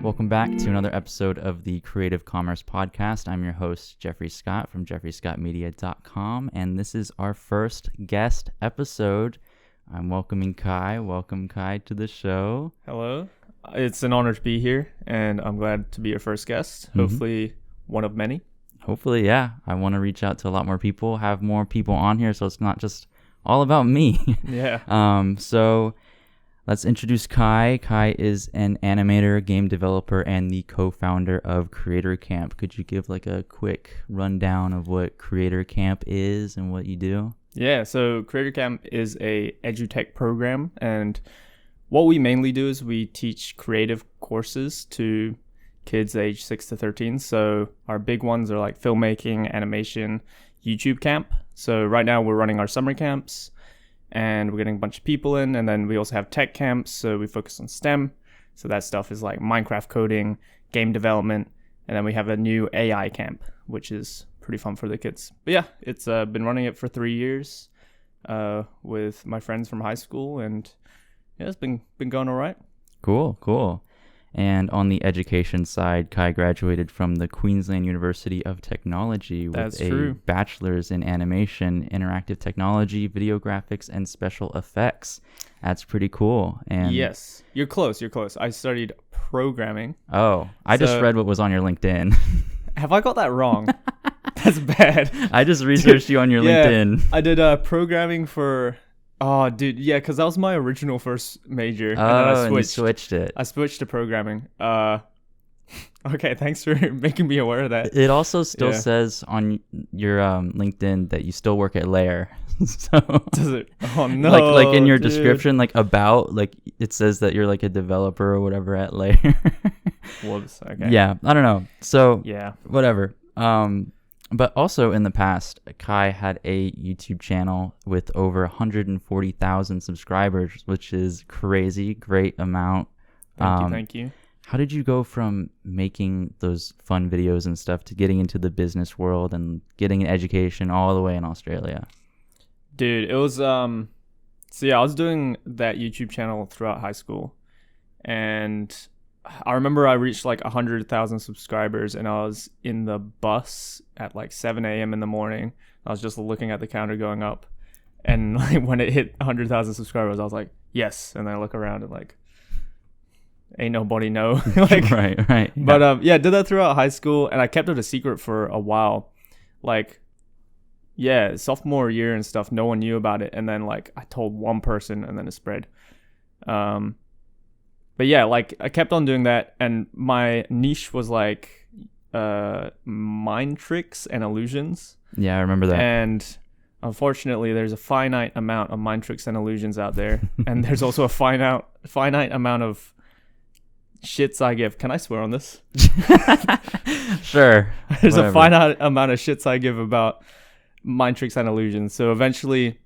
Welcome back to another episode of the Creative Commerce Podcast. I'm your host, Jeffrey Scott from jeffreyscottmedia.com, and this is our first guest episode. I'm welcoming Kai. Welcome, Kai, to the show. Hello. It's an honor to be here, and I'm glad to be your first guest. Hopefully one of many. Hopefully, yeah. I want to reach out to a lot more people, have more people on here, so it's not just all about me. Yeah. So let's introduce Kai. Kai is an animator, game developer, and the co-founder of Creator Camp. Could you give like a quick rundown of what Creator Camp is and what you do? Yeah, so Creator Camp is a edutech program, and what we mainly do is we teach creative courses to kids aged 6 to 13. So our big ones are like filmmaking, animation, YouTube camp. So right now we're running our summer camps, and we're getting a bunch of people in, and then we also have tech camps, so we focus on STEM. So that stuff is like Minecraft coding, game development, and then we have a new AI camp, which is pretty fun for the kids. But yeah, it's been running it for 3 years with my friends from high school, and yeah, it's been going all right. Cool. And on the education side, Kai graduated from the Queensland University of Technology with a bachelor's in animation, interactive technology, videographics, and special effects. That's pretty cool. And yes, you're close. I studied programming. Oh, I just read what was on your LinkedIn. Have I got that wrong? That's bad. I just researched you on your LinkedIn. I did programming for... Oh, dude, yeah, because that was my original first major. And then you switched it. I switched to programming. Okay, thanks for making me aware of that. It also still says on your LinkedIn that you still work at Layer. So does it? Oh no! Like in your dude. description, like about, like it says that you're like a developer or whatever at Layer. Whoops. Okay. Yeah, I don't know. So yeah, whatever. But also in the past, Kai had a YouTube channel with over 140,000 subscribers, which is crazy. Great amount. Thank you. How did you go from making those fun videos and stuff to getting into the business world and getting an education all the way in Australia? Dude, it was so yeah, I was doing that YouTube channel throughout high school, and I remember I reached like 100,000 subscribers, and I was in the bus at like 7 a.m. in the morning. I was just looking at the counter going up, and like when it hit 100,000 subscribers, I was like, yes. And then I look around and like, ain't nobody know. Like, right. Yeah. But yeah, did that throughout high school, and I kept it a secret for a while. Like, yeah, sophomore year and stuff, no one knew about it, and then like I told one person, and then it spread. But yeah, like I kept on doing that, and my niche was like mind tricks and illusions. Yeah, I remember that. And unfortunately, there's a finite amount of mind tricks and illusions out there, and there's also a finite amount of shits I give. Can I swear on this? Sure. There's a finite amount of shits I give about mind tricks and illusions. So eventually,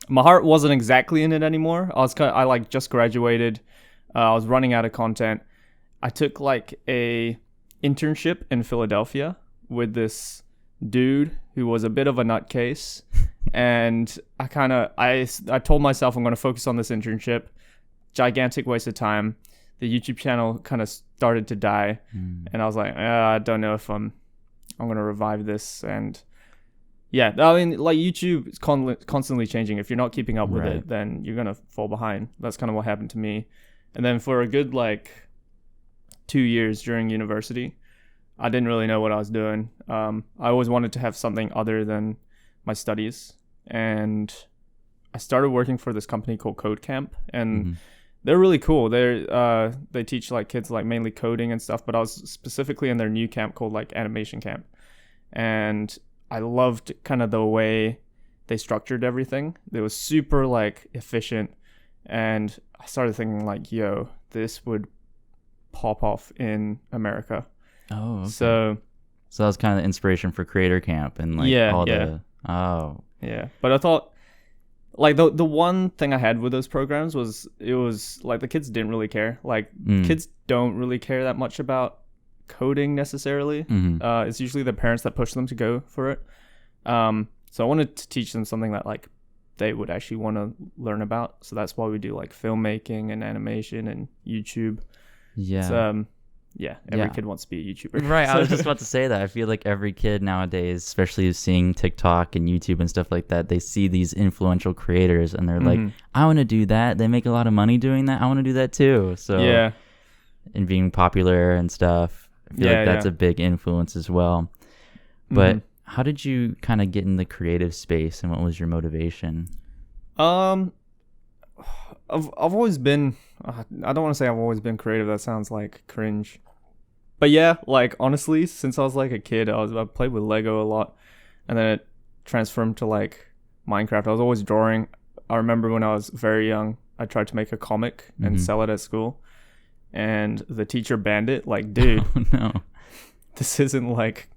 my heart wasn't exactly in it anymore. I like just graduated. I was running out of content. I took like a internship in Philadelphia with this dude who was a bit of a nutcase, and I told myself I'm going to focus on this internship. Gigantic waste of time. The YouTube channel kind of started to die, and I was like, I don't know if I'm going to revive this. And yeah, I mean, like YouTube is constantly changing. If you're not keeping up with it, then you're going to fall behind. That's kind of what happened to me. And then for a good like 2 years during university, I didn't really know what I was doing. I always wanted to have something other than my studies. And I started working for this company called Code Camp, and they're really cool. They teach like kids like mainly coding and stuff, but I was specifically in their new camp called like Animation Camp. And I loved kind of the way they structured everything. It was super like efficient. And I started thinking like, yo, this would pop off in America. Oh, okay. So that was kind of the inspiration for Creator Camp and like Yeah. But I thought like the one thing I had with those programs was it was like the kids didn't really care. Like kids don't really care that much about coding necessarily. It's usually the parents that push them to go for it. So I wanted to teach them something that like they would actually want to learn about. So that's why we do like filmmaking and animation and YouTube. Yeah. Every kid wants to be a YouTuber. Right. I was just about to say that. I feel like every kid nowadays, especially seeing TikTok and YouTube and stuff like that, they see these influential creators and they're like, I want to do that. They make a lot of money doing that. I want to do that too. So, yeah. And being popular and stuff. I feel like that's a big influence as well. But how did you kind of get in the creative space and what was your motivation? I've always been, I don't want to say I've always been creative. That sounds like cringe. But yeah, like honestly, since I was like a kid, I played with Lego a lot, and then it transformed to like Minecraft. I was always drawing. I remember when I was very young, I tried to make a comic and sell it at school, and the teacher banned it. Like, dude, no, this isn't like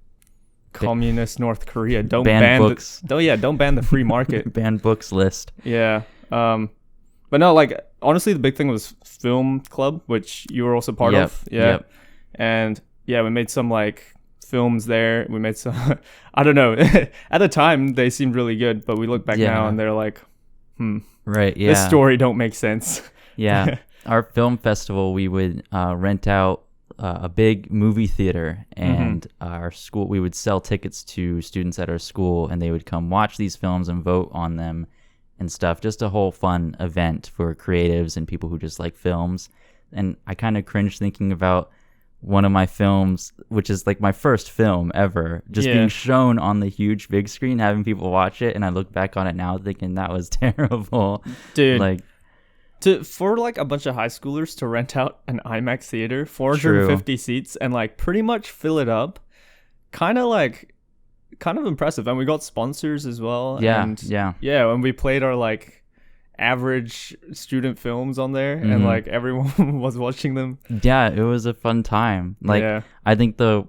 communist North Korea. Don't ban books. Don't ban the free market. Ban books list. Yeah. But no, like honestly, the big thing was film club, which you were also part of. Yeah. Yep. And yeah, we made some like films there. We made some, I don't know. At the time, they seemed really good, but we look back now and they're like, right, yeah. This story don't make sense. Yeah. Our film festival, we would rent out a big movie theater, and our school, we would sell tickets to students at our school, and they would come watch these films and vote on them and stuff. Just a whole fun event for creatives and people who just like films. And I kind of cringe thinking about one of my films, which is like my first film ever, just being shown on the huge big screen, having people watch it. And I look back on it now thinking that was terrible. Dude. Like, for like a bunch of high schoolers to rent out an IMAX theater, 450 seats, and like pretty much fill it up, kind of impressive. And we got sponsors as well. Yeah, and yeah. And we played our like average student films on there, and like everyone was watching them. Yeah, it was a fun time. Like, I think the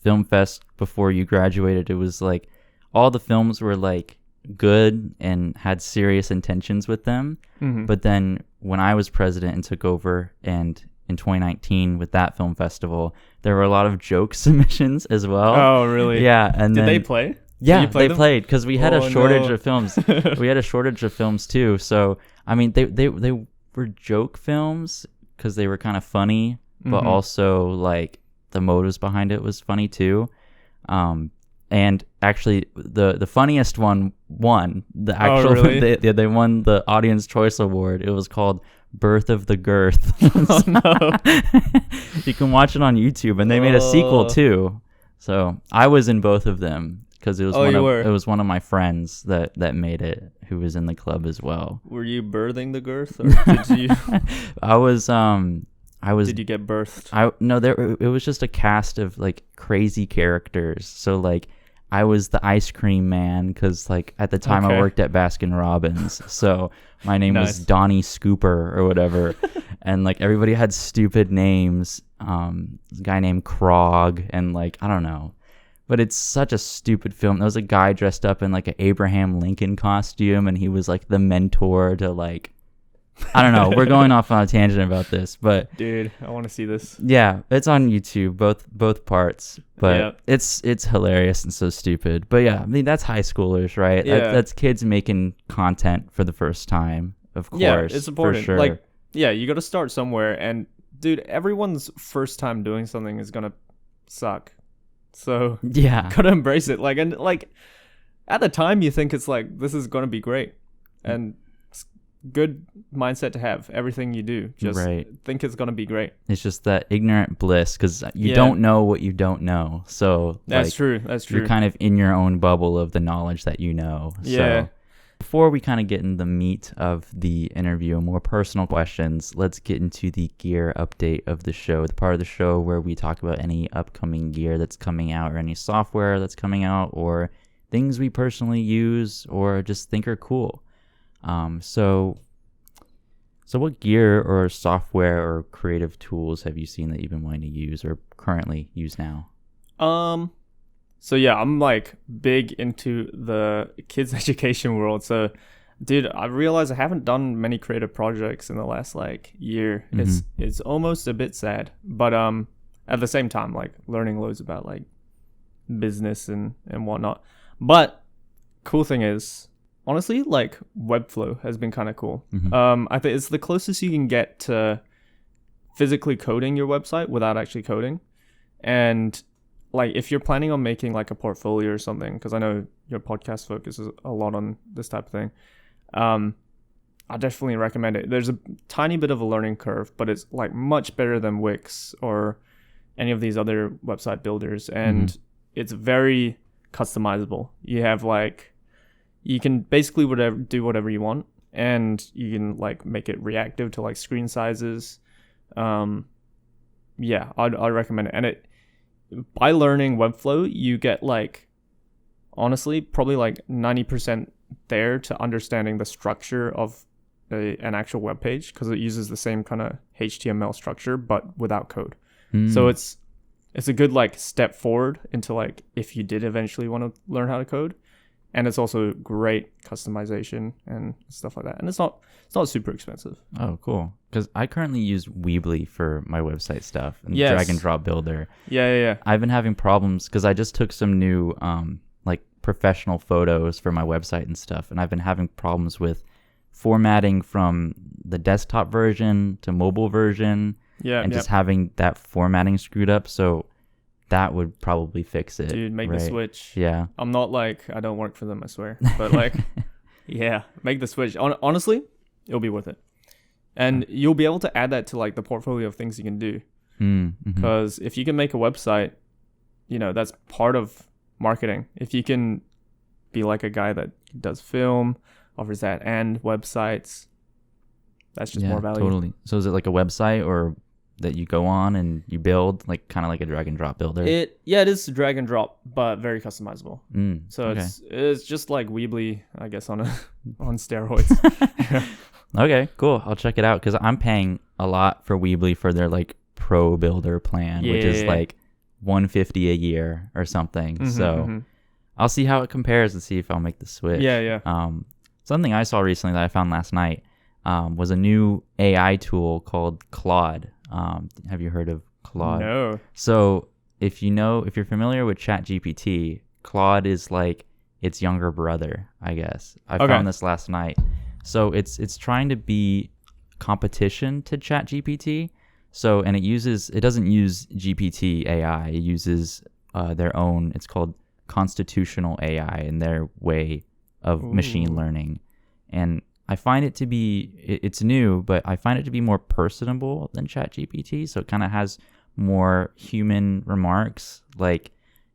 film fest before you graduated, it was like all the films were like good and had serious intentions with them. But then when I was president and took over, and in 2019 with that film festival, there were a lot of joke submissions as well. Oh, really? Yeah. And did they play? Yeah, they played because we had a shortage of films. We had a shortage of films too. So I mean, they were joke films because they were kind of funny, but also like the motives behind it was funny too. And actually, the funniest one won the actual. Oh, really? They won the Audience Choice Award. It was called Birth of the Girth. Oh, no. You can watch it on YouTube, and they made a sequel too. So I was in both of them because it was one of my friends that made it, who was in the club as well. Were you birthing the girth, or did you? I was. Did you get birthed? It was just a cast of like crazy characters. So like, I was the ice cream man because like at the time I worked at Baskin Robbins, so my name was Donnie Scooper or whatever, and like everybody had stupid names. This guy named Krog, and like I don't know, but it's such a stupid film. There was a guy dressed up in like an Abraham Lincoln costume, and he was like the mentor to like. I don't know. We're going off on a tangent about this, but dude, I want to see this. Yeah, it's on YouTube, both parts, but it's hilarious and so stupid. But yeah, I mean that's high schoolers, right? Yeah. That's kids making content for the first time, of course. Yeah, it's important. For sure. Like, yeah, you got to start somewhere, and dude, everyone's first time doing something is gonna suck. So yeah, gotta embrace it. Like, and like at the time, you think it's like this is gonna be great, and good mindset to have. Everything you do, just think it's gonna be great. It's just that ignorant bliss because you don't know what you don't know. So that's true. You're kind of in your own bubble of the knowledge that you know. Yeah. So before we kind of get in the meat of the interview and more personal questions, let's get into the gear update of the show, the part of the show where we talk about any upcoming gear that's coming out or any software that's coming out or things we personally use or just think are cool. So what gear or software or creative tools have you seen that you've been wanting to use or currently use now? So yeah, I'm like big into the kids education world. So dude, I realized I haven't done many creative projects in the last like year. It's almost a bit sad, but at the same time, like learning loads about like business and whatnot. But cool thing is, honestly, like Webflow has been kind of cool. Mm-hmm. I think it's the closest you can get to physically coding your website without actually coding. And like if you're planning on making like a portfolio or something, because I know your podcast focuses a lot on this type of thing, I definitely recommend it. There's a tiny bit of a learning curve, but it's like much better than Wix or any of these other website builders, and it's very customizable. You have like, you can basically do whatever you want, and you can like make it reactive to like screen sizes. Yeah, I'd recommend it. And by learning Webflow, you get like, honestly, probably like 90% there to understanding the structure of an actual web page, because it uses the same kind of HTML structure but without code. So it's a good like step forward into like if you did eventually want to learn how to code. And it's also great customization and stuff like that. And it's not super expensive. Oh, cool. Because I currently use Weebly for my website stuff and drag and drop builder. Yeah. I've been having problems because I just took some new like professional photos for my website and stuff. And I've been having problems with formatting from the desktop version to mobile version. And just having that formatting screwed up. So that would probably fix it. Dude, make the switch. Yeah. I'm not like, I don't work for them, I swear. But like, yeah, make the switch. Honestly, it'll be worth it. And you'll be able to add that to like the portfolio of things you can do. Because if you can make a website, you know, that's part of marketing. If you can be like a guy that does film, offers that, and websites, that's just more value. Totally. So is it like a website or that you go on and you build, like kind of like a drag and drop builder? It is drag and drop, but very customizable. So it's just like Weebly, I guess, on steroids. Okay, cool. I'll check it out because I'm paying a lot for Weebly for their like pro builder plan, which is like $150 a year or something. So I'll see how it compares and see if I'll make the switch. Something I saw recently that I found last night was a new AI tool called Claude. Have you heard of Claude? No. So if you're familiar with ChatGPT, Claude is like its younger brother, I guess. I found this last night. So it's trying to be competition to ChatGPT. So, and it doesn't use GPT AI. It uses their own, it's called constitutional AI in their way of machine learning. And I find it to be, it's new, but I find it to be more personable than ChatGPT. So it kind of has more human remarks. Like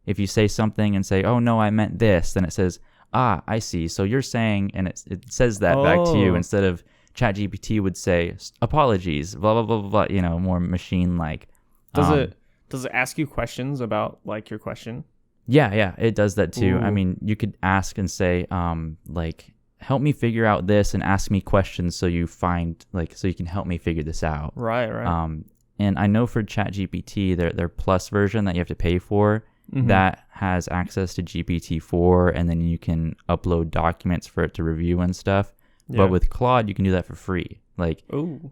if you say something and say, oh no, I meant this, then it says, I see. So you're saying, and it says that back to you instead of ChatGPT would say, apologies, blah, blah, blah, blah, you know, more machine-like. Does it ask you questions about like your question? Yeah, it does that too. I mean, you could ask and say, like, help me figure out this and ask me questions so you can help me figure this out. Right. And I know for ChatGPT, their plus version that you have to pay for, that has access to GPT-4, and then you can upload documents for it to review and stuff. Yeah. But with Claude, you can do that for free. Like,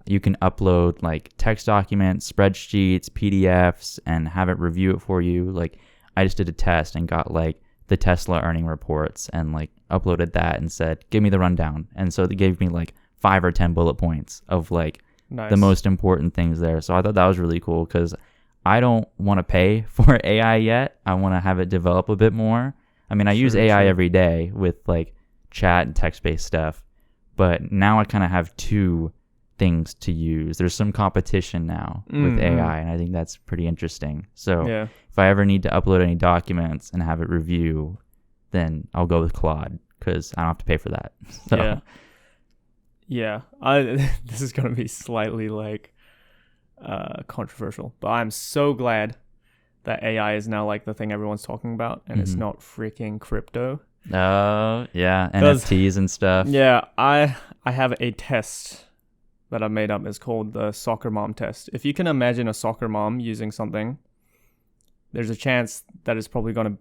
you can upload like text documents, spreadsheets, PDFs, and have it review it for you. Like, I just did a test and got like the Tesla earning reports and like uploaded that and said, give me the rundown. And so they gave me like 5 or 10 bullet points of like the most important things there. So I thought that was really cool because I don't want to pay for AI yet. I want to have it develop a bit more. I mean, I use AI every day with like chat and text-based stuff, but now I kind of have 2 things to use. There's some competition now with AI, and I think that's pretty interesting. So if I ever need to upload any documents and have it review, then I'll go with Claude because I don't have to pay for that. So. Yeah. This is going to be slightly like controversial, but I'm so glad that AI is now like the thing everyone's talking about, and it's not freaking crypto. Oh, yeah. NFTs and stuff. Yeah. I have a test that I've made up. Is called the soccer mom test. If you can imagine a soccer mom using something, there's a chance that it's probably going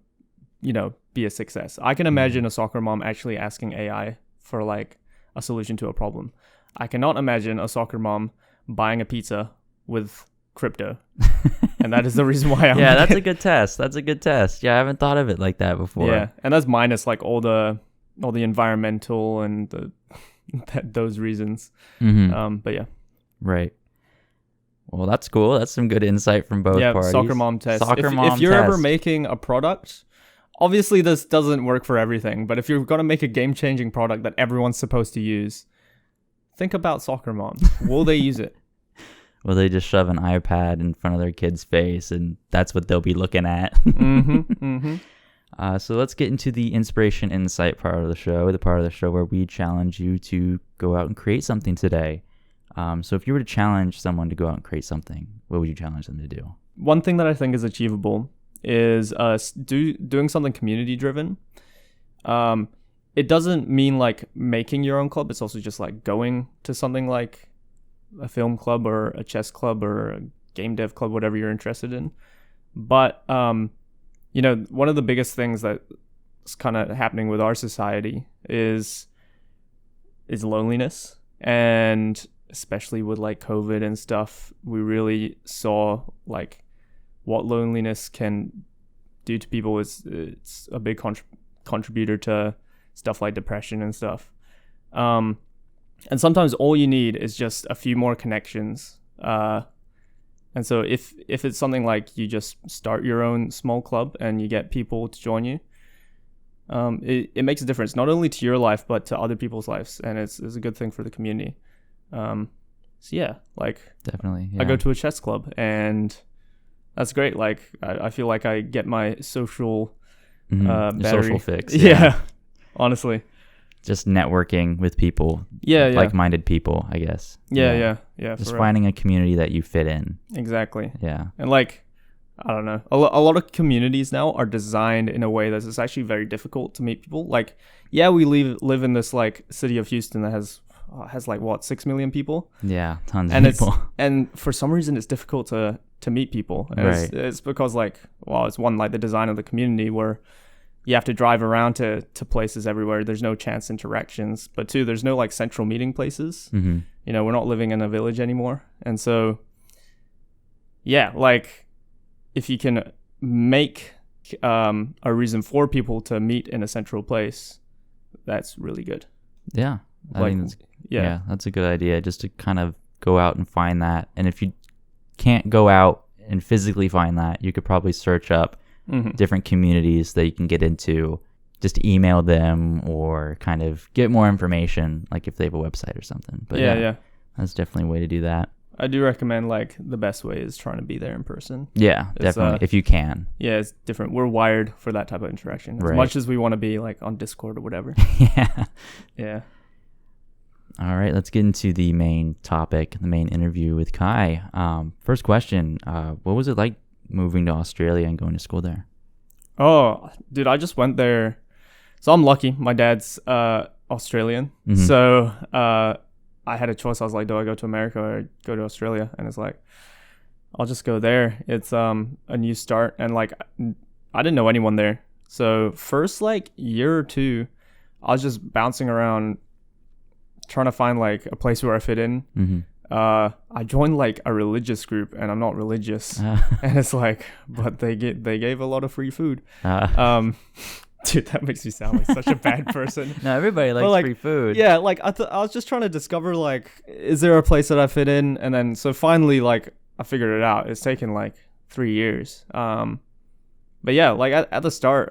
to, be a success. I can imagine a soccer mom actually asking AI for like a solution to a problem. I cannot imagine a soccer mom buying a pizza with crypto. And that is the reason why that's a good test. Yeah, I haven't thought of it like that before. Yeah, and that's minus like all the all the environmental and those reasons. But yeah. Right. Well, that's cool. That's some good insight from both parties. Soccer mom test. If you're ever making a product, obviously this doesn't work for everything, but if you're going to make a game-changing product that everyone's supposed to use, think about soccer moms. Will they use it? Will they just shove an iPad in front of their kid's face and that's what they'll be looking at? So let's get into the inspiration insight part of the show, the part of the show where we challenge you to go out and create something today. So if you were to challenge someone to go out and create something, what would you challenge them to do? One thing that I think is achievable is doing something community driven. It doesn't mean like making your own club. It's also just like going to something like a film club or a chess club or a game dev club, whatever you're interested in. But, one of the biggest things that's kind of happening with our society is loneliness. And especially with like COVID and stuff, we really saw like what loneliness can do to people. It's a big contributor to stuff like depression and stuff. And sometimes all you need is just a few more connections. And so if it's something like you just start your own small club and you get people to join you, it makes a difference, not only to your life, but to other people's lives. And it's a good thing for the community. So yeah, like definitely, I go to a chess club and that's great. Like I feel like I get my social, battery. Social fix. Yeah. Honestly. Just networking with people. Yeah. Like-minded people, I guess. Yeah. Just finding a community that you fit in. Exactly. Yeah. And like, I don't know, a lot of communities now are designed in a way that it's actually very difficult to meet people. Like, yeah, we live in this like city of Houston that has like what, 6 million people? Yeah, tons of people. And for some reason it's difficult to meet people. And right. It's because like, well, it's one, like the design of the community where you have to drive around to places everywhere. There's no chance interactions. But two, there's no like central meeting places. Mm-hmm. We're not living in a village anymore. And so, yeah, like if you can make a reason for people to meet in a central place, that's really good. Yeah. That's a good idea, just to kind of go out and find that. And if you can't go out and physically find that, you could probably search up different communities that you can get into, just email them or kind of get more information, like if they have a website or something. But yeah, that's definitely a way to do that. I do recommend like the best way is trying to be there in person. Yeah, definitely, if you can. Yeah, it's different. We're wired for that type of interaction as much as we want to be like on Discord or whatever. Yeah. All right, let's get into the main topic, the main interview with Kai. First question, what was it like moving to Australia and going to school there? Oh, dude, I just went there. So I'm lucky. My dad's Australian. Mm-hmm. So I had a choice. I was like, do I go to America or go to Australia? And it's like, I'll just go there. It's a new start. And like, I didn't know anyone there. So first like year or two, I was just bouncing around trying to find like a place where I fit in. Mm-hmm. I joined like a religious group and I'm not religious. And it's like, but they gave a lot of free food. Dude, that makes me sound like such a bad person. No, everybody likes free food. Yeah, like I was just trying to discover like, is there a place that I fit in? And then so finally like I figured it out. It's taken like 3 years. But yeah, like at the start,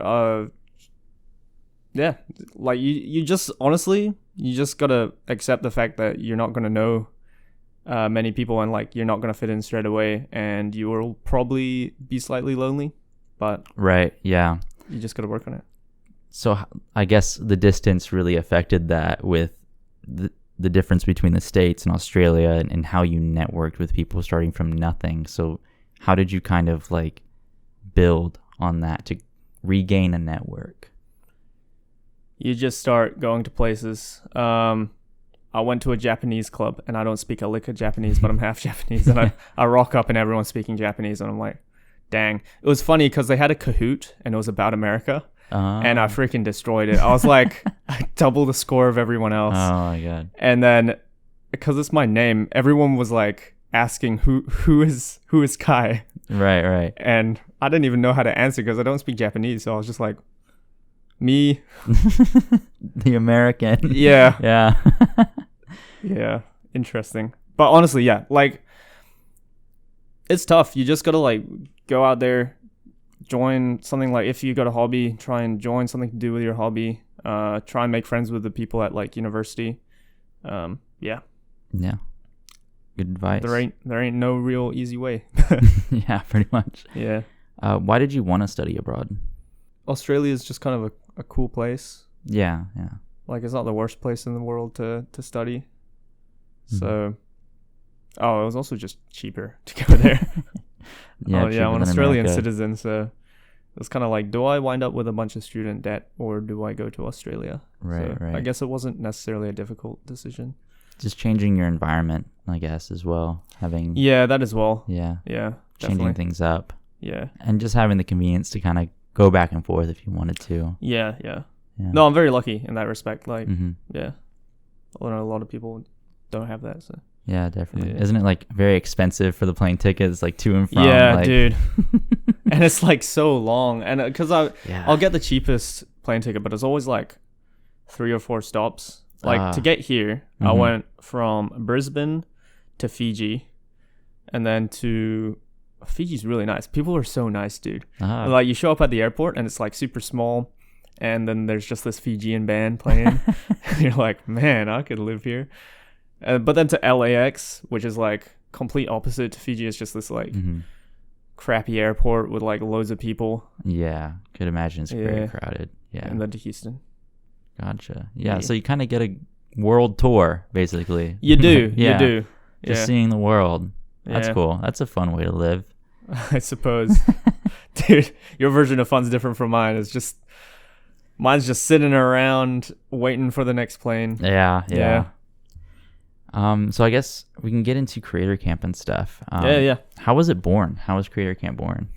yeah, like you just honestly, you just gotta accept the fact that you're not gonna know many people and like you're not gonna fit in straight away, and you will probably be slightly lonely. But right, yeah, you just gotta work on it. So I guess the distance really affected that with the difference between the States and Australia and how you networked with people starting from nothing. So how did you kind of like build on that to regain a network? You just start going to places. I went to a Japanese club and I don't speak a lick of Japanese, but I'm half Japanese. And I rock up and everyone's speaking Japanese and I'm like, dang. It was funny because they had a Kahoot and it was about America. And I freaking destroyed it. I was like, double the score of everyone else. Oh my God. And then because it's my name, everyone was like asking who is Kai? Right. And I didn't even know how to answer because I don't speak Japanese. So I was just like, Me. The American. Yeah. Yeah. Yeah. Interesting. But honestly, yeah, like it's tough. You just gotta like go out there, join something. Like if you got a hobby, try and join something to do with your hobby. Try and make friends with the people at like university. Yeah. Yeah. Good advice. There ain't no real easy way. Yeah, pretty much. Yeah. Why did you want to study abroad? Australia is just kind of a cool place. Yeah, yeah. Like it's not the worst place in the world to study. Mm-hmm. So, it was also just cheaper to go there. Yeah, I'm an Australian America. citizen, so it was kind of like, do I wind up with a bunch of student debt or do I go to Australia? Right, So right. I guess it wasn't necessarily a difficult decision. Just changing your environment, I guess, as well. Having Yeah, that as well. yeah, Yeah, changing definitely. things up, Yeah. and just having the convenience to kind of go back and forth if you wanted to. Yeah. Yeah. No, I'm very lucky in that respect. Like, Mm-hmm. yeah. I know a lot of people don't have that, so. Yeah, definitely. Yeah. Isn't it like very expensive for the plane tickets, like to and from? Yeah, like... dude. And it's like so long, and because Yeah. I'll get the cheapest plane ticket, but it's always like 3 or 4 stops. Like to get here, I Mhm. went from Brisbane to Fiji, and then to Fiji's really nice. People are so nice, dude. Ah. Like you show up at the airport and it's like super small, and then there's just this Fijian band playing. And you're like, man, I could live here. But then to LAX, which is like complete opposite to Fiji, it's just this like Mhm. crappy airport with like loads of people. Yeah, could imagine it's very Yeah. crowded. Yeah, And then to Houston. gotcha. Yeah, Yeah. so you kind of get a world tour, basically. You do. Yeah. You do. Just Yeah. seeing the world. That's Yeah. cool. That's a fun way to live. I suppose. Dude, your version of fun's different from mine. Mine's just sitting around waiting for the next plane. Yeah, yeah. Yeah. So I guess we can get into Creator Camp and stuff. Yeah. How was it born? How was Creator Camp born?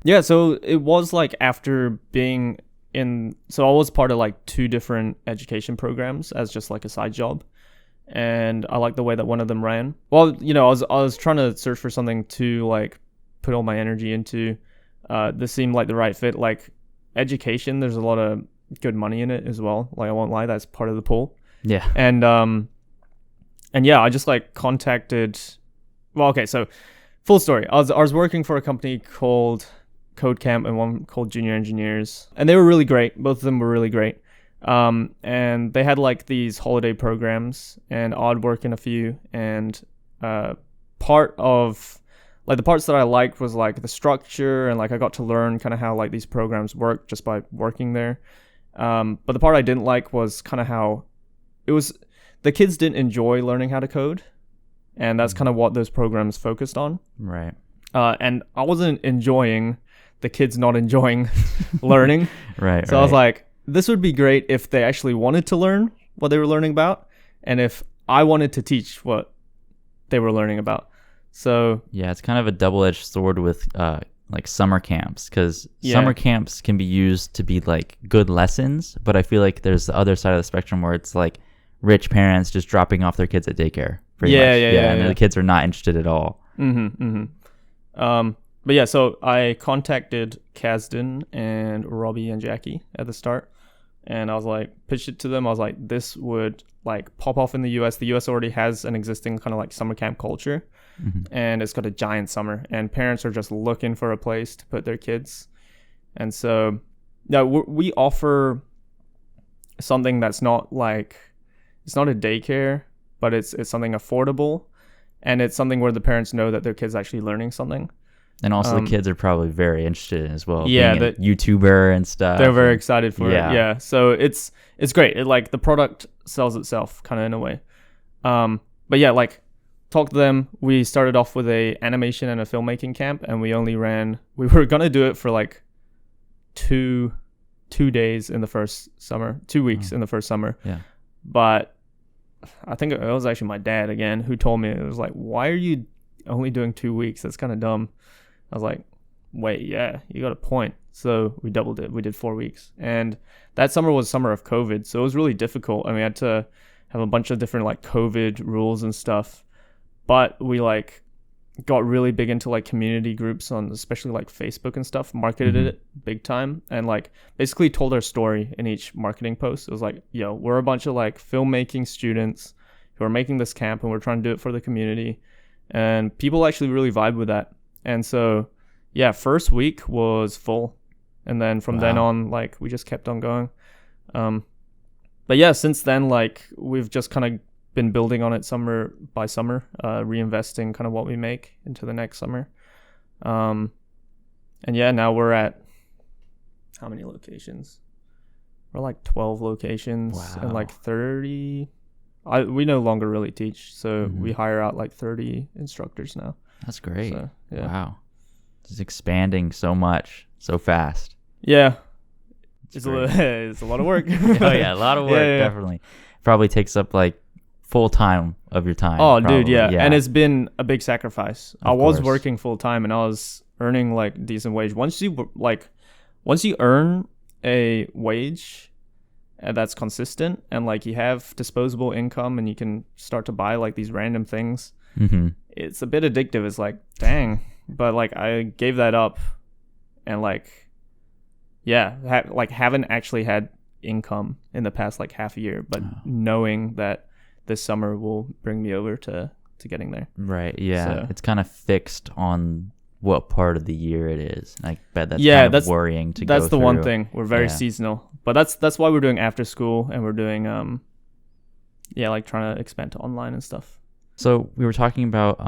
Yeah, so it was like after being so I was part of like 2 different education programs as just like a side job. And I liked the way that one of them ran. Well, I was trying to search for something to like put all my energy into. This seemed like the right fit. Like education, there's a lot of good money in it as well. Like I won't lie, that's part of the pull. Yeah. And yeah, I just like contacted. Well, okay, so full story. I was working for a company called Code Camp and one called Junior Engineers, and they were really great. Both of them were really great. And they had like these holiday programs, and I'd work in a few. And part of like the parts that I liked was like the structure, and like I got to learn kind of how like these programs work just by working there. But the part I didn't like was kind of how it was. The kids didn't enjoy learning how to code, and that's kind of what those programs focused on. Right. And I wasn't enjoying the kids not enjoying learning. Right. So I was like, this would be great if they actually wanted to learn what they were learning about, and if I wanted to teach what they were learning about. So yeah, it's kind of a double-edged sword with like summer camps, because Yeah. summer camps can be used to be like good lessons, but I feel like there's the other side of the spectrum where it's like rich parents just dropping off their kids at daycare. Pretty much. And the kids are not interested at all. But yeah, so I contacted Kasdan and Robbie and Jackie at the start, and I was like, pitched it to them. I was like, this would like pop off in the US. The US already has an existing kind of like summer camp culture, and it's got a giant summer, and parents are just looking for a place to put their kids. And so, yeah, we offer something that's not like, it's not a daycare, but it's something affordable, and it's something where the parents know that their kid's actually learning something. And also the kids are probably very interested in it as well. Yeah, being a YouTuber and stuff. They're very excited for yeah. it. Yeah, so it's great. It, like the product sells itself kind of in a way. But yeah, like talk to them. We started off with a animation and a filmmaking camp, and we were gonna do it for like two days in the first summer, 2 weeks in the first summer. Yeah. But I think it was actually my dad again who told me, it was like, why are you only doing 2 weeks? That's kind of dumb. I was like, wait, yeah, you got a point. So we doubled it. We did 4 weeks. And that summer was summer of COVID. So it was really difficult. I mean, I had to have a bunch of different like COVID rules and stuff. But we like got really big into like community groups on especially like Facebook and stuff, marketed it big time, and like basically told our story in each marketing post. It was like, yo, we're a bunch of like filmmaking students who are making this camp and we're trying to do it for the community. And people actually really vibe with that. And so, yeah, first week was full. And then from then on, like we just kept on going. But yeah, since then, like we've just kind of been building on it summer by summer, reinvesting kind of what we make into the next summer. And yeah, now we're at how many locations? We're like 12 locations and like 30. We no longer really teach, so we hire out like 30 instructors now. That's great. So, yeah. Wow. Just expanding so much, so fast. Yeah. It's a lot of work. Oh, yeah, a lot of work, definitely. Probably takes up like full time of your time. Oh, probably. Dude, yeah. And it's been a big sacrifice. I was course. working full time and I was earning like decent wage. Once you earn a wage that's consistent and like you have disposable income and you can start to buy like these random things, it's a bit addictive. It's like, dang. But like I gave that up and like, yeah, haven't actually had income in the past like half a year, but knowing that this summer will bring me over to getting there. Right. Yeah. So, it's kind of fixed on what part of the year it is. I bet that's kind of worrying to go through. That's the one thing. We're very seasonal, but that's why we're doing after school and we're doing like trying to expand to online and stuff. So we were talking about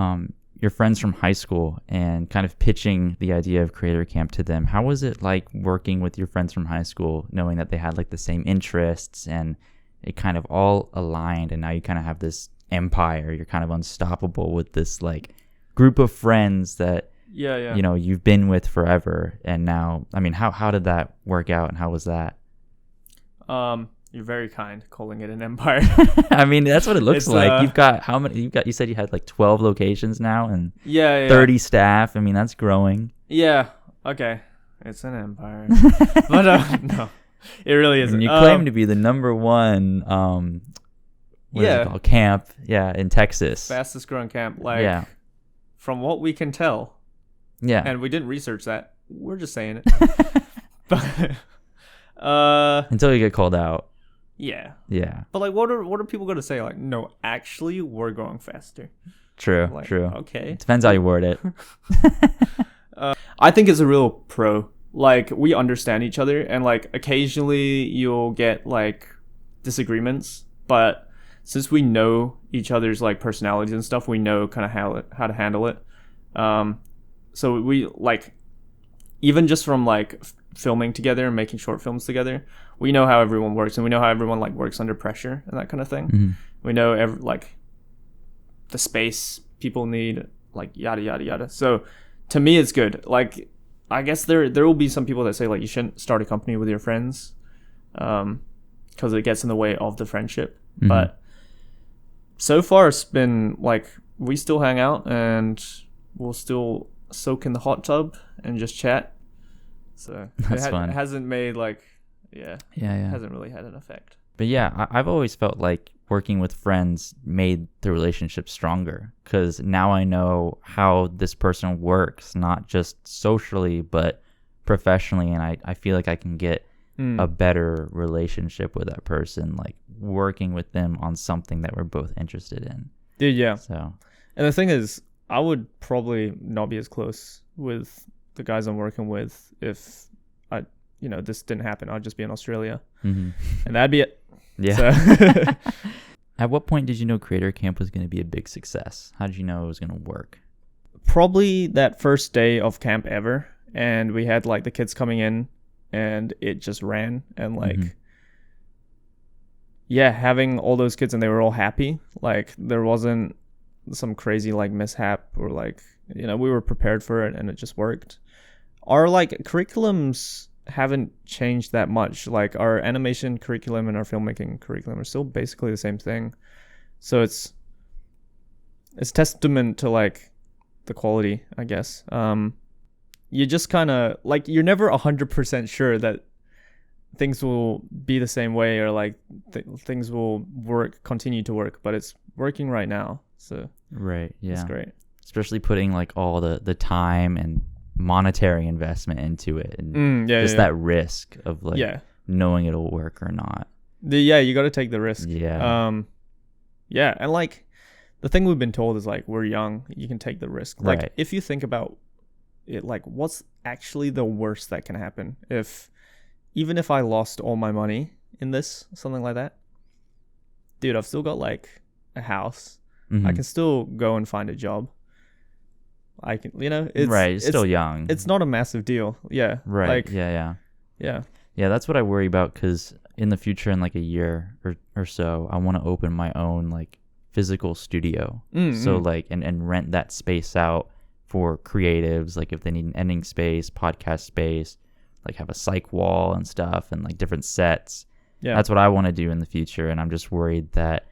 your friends from high school and kind of pitching the idea of Creator Camp to them. How was it like working with your friends from high school, knowing that they had like the same interests and it kind of all aligned, and now you kind of have this empire. You're kind of unstoppable with this like group of friends that you know you've been with forever. And now, I mean, how did that work out, and how was that? You're very kind calling it an empire. I mean, that's what it looks like. You've got how many? You said you had like 12 locations now and 30 staff. I mean, that's growing. Yeah. Okay. It's an empire. But no, it really isn't. And you claim to be the number one what is it called? Camp, in Texas. Fastest growing camp, from what we can tell. Yeah. And we didn't research that. We're just saying it. But until you get called out. Yeah. Yeah. But like what are people going to say? Like, no, actually we're going faster. True. Like, true. Okay. It depends how you word it. I think it's a real pro. Like, we understand each other, and like occasionally you'll get like disagreements, but since we know each other's like personalities and stuff, we know kind of how to handle it. So we like, even just from like filming together and making short films together, we know how everyone works, and we know how everyone like works under pressure and that kind of thing. We know like the space people need, like yada yada yada. So to me, it's good. Like, I guess there will be some people that say like you shouldn't start a company with your friends, because it gets in the way of the friendship. But so far it's been like we still hang out and we'll still soak in the hot tub and just chat. So that's fun. It hasn't made like hasn't really had an effect. But yeah, I've always felt like working with friends made the relationship stronger, because now I know how this person works, not just socially but professionally, and I feel like I can get a better relationship with that person, like working with them on something that we're both interested in. Yeah. So, and the thing is, I would probably not be as close with the guys I'm working with if this didn't happen. I'd just be in Australia, and that'd be it. Yeah. So. At what point did you know Creator Camp was going to be a big success? How did you know it was going to work? Probably that first day of camp ever, and we had like the kids coming in, and it just ran, and like having all those kids and they were all happy. Like, there wasn't some crazy like mishap, or like, we were prepared for it and it just worked. Our like curriculums haven't changed that much. Like, our animation curriculum and our filmmaking curriculum are still basically the same thing. So it's testament to like the quality, I guess. You just kind of like, you're never 100% sure that things will be the same way, or like things will continue to work, but it's working right now. So right, yeah, it's great. especially putting like all the time and monetary investment into it, and that risk of like knowing it'll work or not. You got to take the risk. Yeah. And like the thing we've been told is like we're young, you can take the risk. Like Right. if you think about it, like what's actually the worst that can happen even if I lost all my money in this, something like that, dude, I've still got like a house. I can still go and find a job. I can, it's still young. It's not a massive deal. Yeah. Right. Like, Yeah. Yeah. Yeah, that's what I worry about, because in the future, in like a year or so, I want to open my own like physical studio. So like, and rent that space out for creatives, like if they need an ending space, podcast space, like have a psych wall and stuff, and like different sets. Yeah. That's what I want to do in the future. And I'm just worried that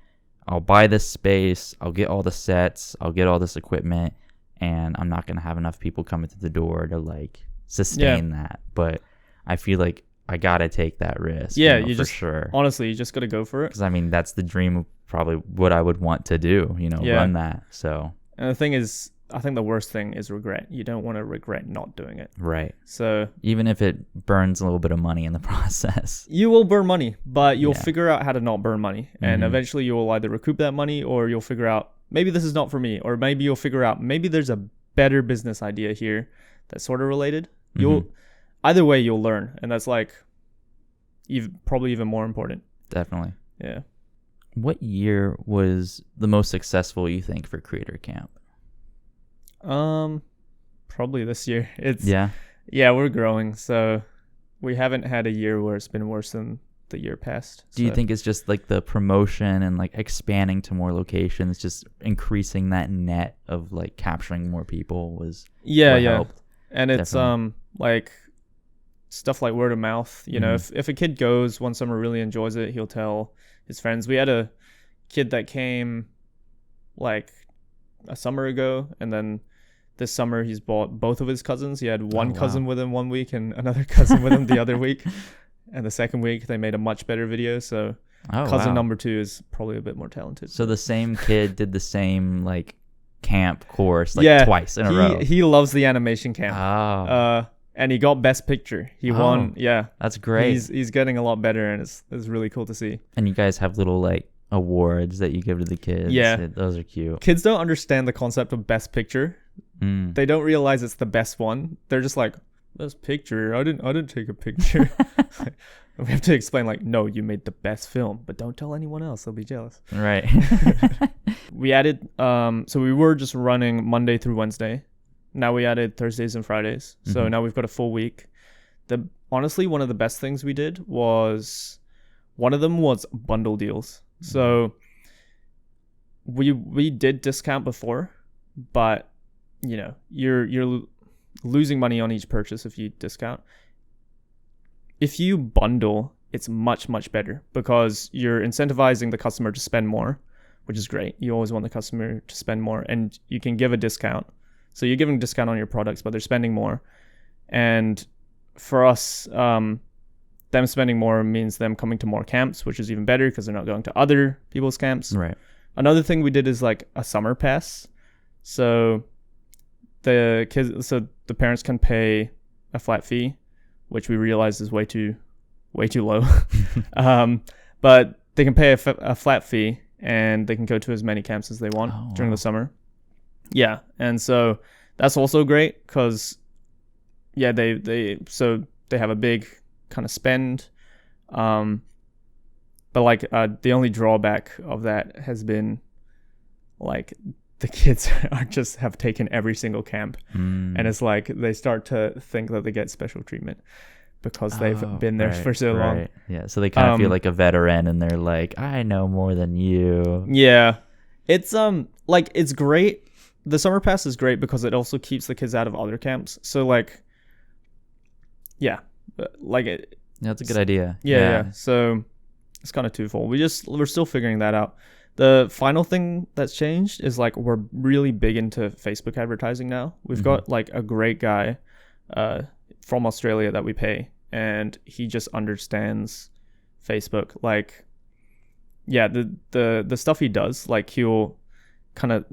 I'll buy this space, I'll get all the sets, I'll get all this equipment, and I'm not going to have enough people coming through the door to like sustain that. But I feel like I got to take that risk. Yeah, for sure. Honestly, you just got to go for it. Because I mean, that's the dream of probably what I would want to do, run that. So. And the thing is, I think the worst thing is regret. You don't want to regret not doing it. Right. So even if it burns a little bit of money in the process. You will burn money, but you'll figure out how to not burn money. And eventually you'll either recoup that money, or you'll figure out maybe this is not for me, or maybe you'll figure out maybe there's a better business idea here that's sort of related. Either way you'll learn, and that's like probably even more important. Definitely. Yeah. What year was the most successful, you think, for Creator Camp? Probably this year. Yeah, we're growing, so we haven't had a year where it's been worse than the year past. Do you think it's just like the promotion and like expanding to more locations, just increasing that net of like capturing more people was helped? And it's like stuff like word of mouth. If a kid goes one summer, really enjoys it, he'll tell his friends. We had a kid that came like a summer ago, and then this summer he's bought both of his cousins. He had one cousin with him 1 week and another cousin with him the other week. And the second week they made a much better video. So cousin number 2 is probably a bit more talented. So the same kid did the same like camp course twice in a row. He loves the animation camp. Oh. And he got best picture. He won. Yeah. That's great. He's getting a lot better, and it's really cool to see. And you guys have little like awards that you give to the kids. Yeah. Those are cute. Kids don't understand the concept of best picture. They don't realize it's the best one. They're just like, best picture? I didn't take a picture. We have to explain like, no, you made the best film, but don't tell anyone else. They'll be jealous. Right. We added, so we were just running Monday through Wednesday. Now we added Thursdays and Fridays. So now we've got a full week. Honestly, one of the best things we did was, one of them was bundle deals. So we did discount before, but you're losing money on each purchase if you discount. If you bundle, it's much, much better, because you're incentivizing the customer to spend more, which is great. You always want the customer to spend more, and you can give a discount. So you're giving a discount on your products, but they're spending more. And for us, them spending more means them coming to more camps, which is even better because they're not going to other people's camps. Right. Another thing we did is like a summer pass. So the parents can pay a flat fee, which we realized is way too low. But they can pay a flat fee, and they can go to as many camps as they want during the summer. Yeah, and so that's also great because they have a big kind of spend, but like the only drawback of that has been like the kids have taken every single camp, and it's like they start to think that they get special treatment because they've been there for so long. Yeah, so they kind of feel like a veteran, and they're like, I know more than you. Yeah, it's like it's great. The summer pass is great because it also keeps the kids out of other camps. So like, yeah, like it. Yeah, that's a good idea. Yeah. So it's kind of twofold. We're still figuring that out. The final thing that's changed is like we're really big into Facebook advertising now. We've got like a great guy from Australia that we pay, and he just understands Facebook. Like, yeah, the stuff he does, like he'll kind of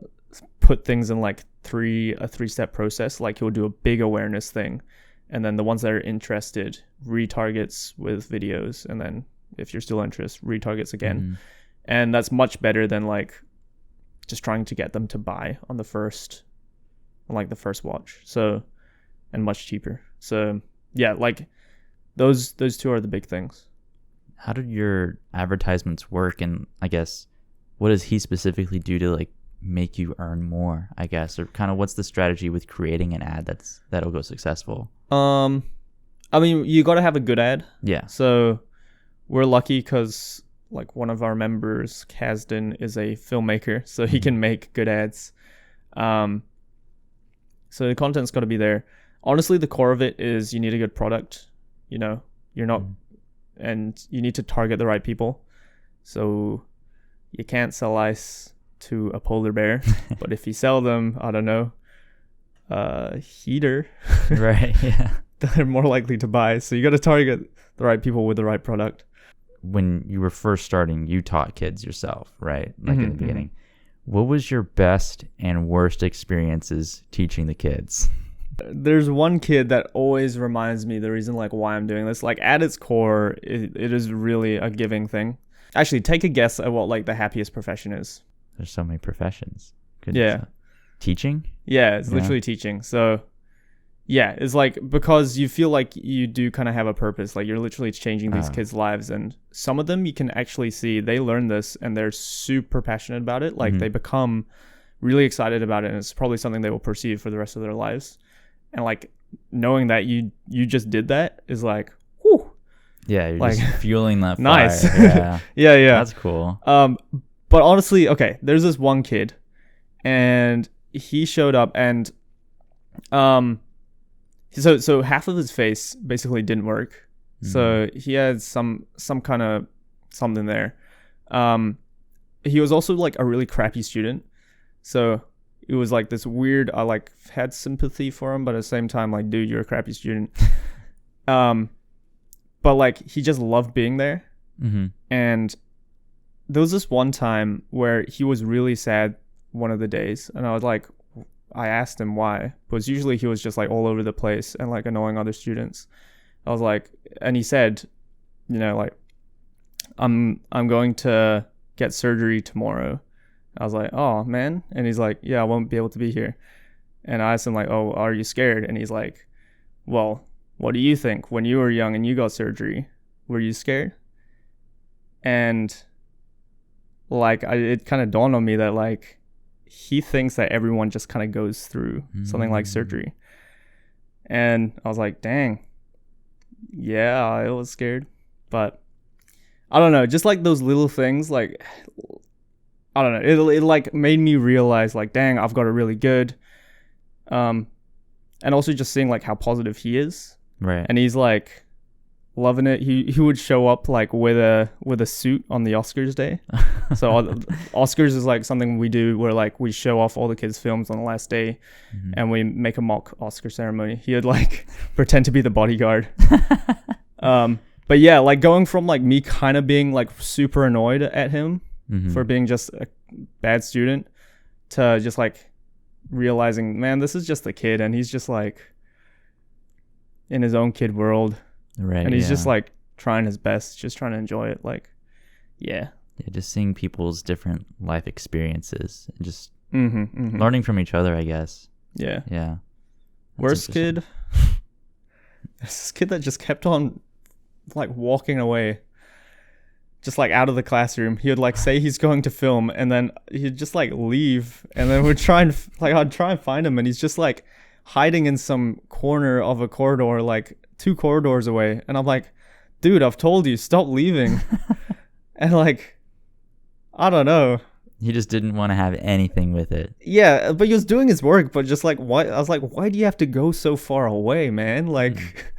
put things in like a three-step process. Like he'll do a big awareness thing, and then the ones that are interested retargets with videos, and then if you're still interested, retargets again. And that's much better than like just trying to get them to buy on the first watch. So, and much cheaper. So yeah, like those two are the big things. How did your advertisements work? And I guess, what does he specifically do to like make you earn more, I guess? Or kind of what's the strategy with creating an ad that'll go successful? I mean, you got to have a good ad. Yeah. So we're lucky because like one of our members, Kasdan, is a filmmaker, so he can make good ads. So the content's got to be there. Honestly, the core of it is you need a good product. You know, you're not, and you need to target the right people. So you can't sell ice to a polar bear, but if you sell them, I don't know, heater, right? Yeah, they're more likely to buy. So you got to target the right people with the right product. When you were first starting, you taught kids yourself, right? Like in the beginning. What was your best and worst experiences teaching the kids? There's one kid that always reminds me the reason like why I'm doing this. Like at its core, it is really a giving thing. Actually, take a guess at what like the happiest profession is. There's so many professions. Yeah. Teaching? Yeah, it's literally teaching. So yeah, it's like because you feel like you do kind of have a purpose. Like you're literally changing these kids' lives, and some of them you can actually see they learn this and they're super passionate about it. Like they become really excited about it, and it's probably something they will pursue for the rest of their lives. And like knowing that you just did that is like, whew. Yeah, you're like, just fueling that fire. Nice. Yeah. Yeah. That's cool. But honestly, okay, there's this one kid, and he showed up, and so half of his face basically didn't work. So he had some kind of something there. He was also like a really crappy student. So it was like this weird, I like had sympathy for him, but at the same time, like, dude, you're a crappy student. But like he just loved being there. And there was this one time where he was really sad one of the days, and I asked him why, because usually he was just like all over the place and like annoying other students. I was like, and he said, you know, like, I'm going to get surgery tomorrow. I was like, oh man. And he's like, yeah, I won't be able to be here. And I asked him like, oh, are you scared? And he's like, well, what do you think? When you were young and you got surgery, were you scared? And like, it kind of dawned on me that like, he thinks that everyone just kind of goes through something like surgery. And I was like, dang, yeah, I was scared. But I don't know, just like those little things, like, I don't know, it like made me realize like, dang, I've got it really good. And also just seeing like how positive he is. Right. And he's like loving it. He would show up like with a suit on the Oscars day. So Oscars is like something we do where like we show off all the kids' films on the last day, and we make a mock Oscar ceremony. He would like pretend to be the bodyguard. But yeah, like going from like me kind of being like super annoyed at him for being just a bad student to just like realizing, man, this is just a kid and he's just like in his own kid world. Right. And he's just like trying his best, just trying to enjoy it. Like, yeah. Yeah, just seeing people's different life experiences and just learning from each other, I guess. Yeah. Yeah. Worst kid. This kid that just kept on like walking away, just like out of the classroom. He would like say he's going to film, and then he'd just like leave, and then we'd try and like I'd try and find him, and he's just like hiding in some corner of a corridor, like 2 corridors away. And I'm like, dude, I've told you, stop leaving. And like, I don't know. He just didn't want to have anything with it. Yeah, but he was doing his work, but just like, why? I was like, why do you have to go so far away, man? Like,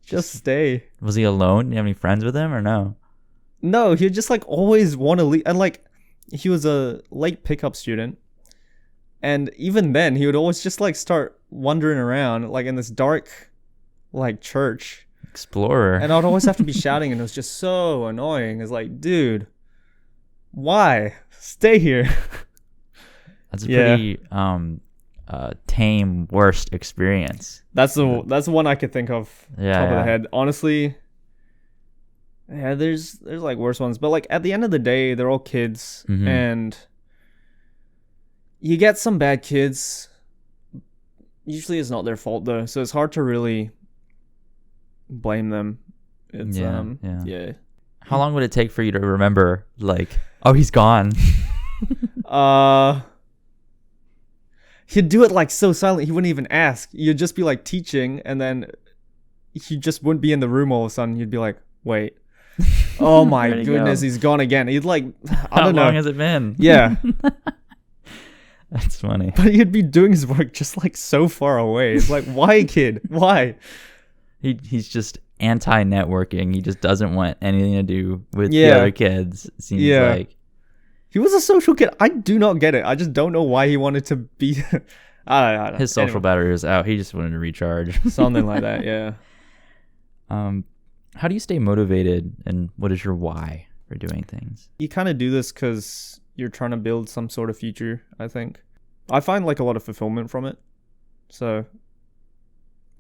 just stay. Was he alone? Do you have any friends with him or no? No, he'd just like always want to leave. And like, he was a late pickup student. And even then, he would always just like start wandering around like in this dark like church. Explorer. And I'd always have to be shouting, and it was just so annoying. It's like, dude, why? Stay here. That's a pretty tame worst experience. That's the one I could think of. Top of the head. Honestly, yeah, there's like worse ones, but like at the end of the day, they're all kids, and you get some bad kids. Usually, it's not their fault though, so it's hard to really blame them. It's yeah. How long would it take for you to remember, like, oh, he's gone? He'd do it like so silently. He wouldn't even ask. You'd just be like teaching, and then he just wouldn't be in the room all of a sudden. You'd be like, wait. Oh my goodness, he's gone again. He'd like, I don't know. How long has it been? Yeah. That's funny. But he'd be doing his work just like so far away. It's like, why, kid? Why? He's just anti-networking. He just doesn't want anything to do with the other kids. It seems like. He was a social kid. I do not get it. I just don't know why he wanted to be. I don't know. His social battery was out. He just wanted to recharge. Something like that, yeah. How do you stay motivated, and what is your why for doing things? You kind of do this because you're trying to build some sort of future, I think. I find like a lot of fulfillment from it. So